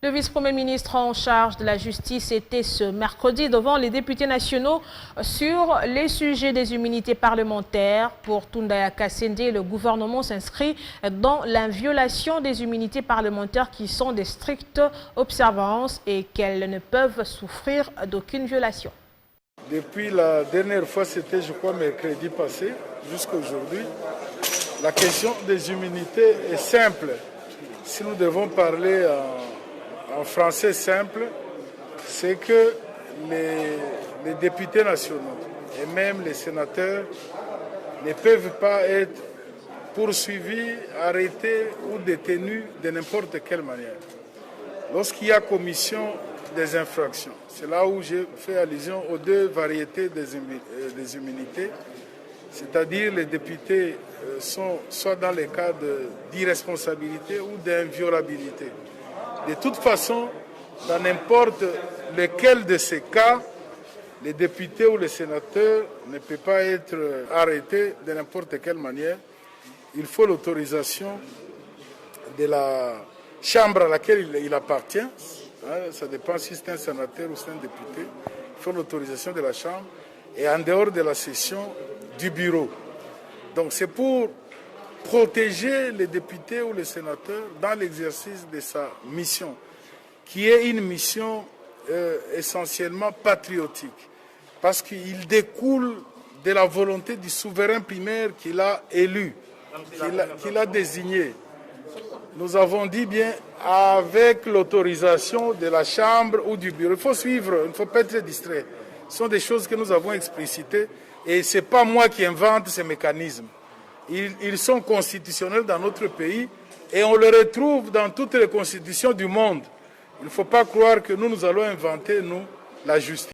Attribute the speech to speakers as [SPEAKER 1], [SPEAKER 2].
[SPEAKER 1] Le vice-premier ministre en charge de la justice était ce mercredi devant les députés nationaux sur les sujets des immunités parlementaires. Pour Tundaya Kassende, le gouvernement s'inscrit dans la violation des immunités parlementaires qui sont des strictes observances et qu'elles ne peuvent souffrir d'aucune violation.
[SPEAKER 2] Depuis la dernière fois, c'était je crois mercredi passé, jusqu'à aujourd'hui, la question des immunités est simple. Si nous devons parler en français simple, c'est que les députés nationaux et même les sénateurs ne peuvent pas être poursuivis, arrêtés ou détenus de n'importe quelle manière. Lorsqu'il y a commission des infractions, c'est là où j'ai fait allusion aux deux variétés des immunités, c'est-à-dire les députés sont soit dans les cas d'irresponsabilité ou d'inviolabilité. De toute façon, dans n'importe lequel de ces cas, les députés ou les sénateurs ne peuvent pas être arrêtés de n'importe quelle manière. Il faut l'autorisation de la chambre à laquelle il appartient. Ça dépend si c'est un sénateur ou c'est un député. Il faut l'autorisation de la chambre et en dehors de la session du bureau. Donc c'est pour protéger les députés ou les sénateurs dans l'exercice de sa mission, qui est une mission essentiellement patriotique, parce qu'il découle de la volonté du souverain primaire qu'il a élu, qu'il a désigné. Nous avons dit bien avec l'autorisation de la Chambre ou du bureau. Il faut suivre, il ne faut pas être distrait. Ce sont des choses que nous avons explicitées et ce n'est pas moi qui invente ces mécanismes. Ils sont constitutionnels dans notre pays et on les retrouve dans toutes les constitutions du monde. Il ne faut pas croire que nous allons inventer, nous, la justice.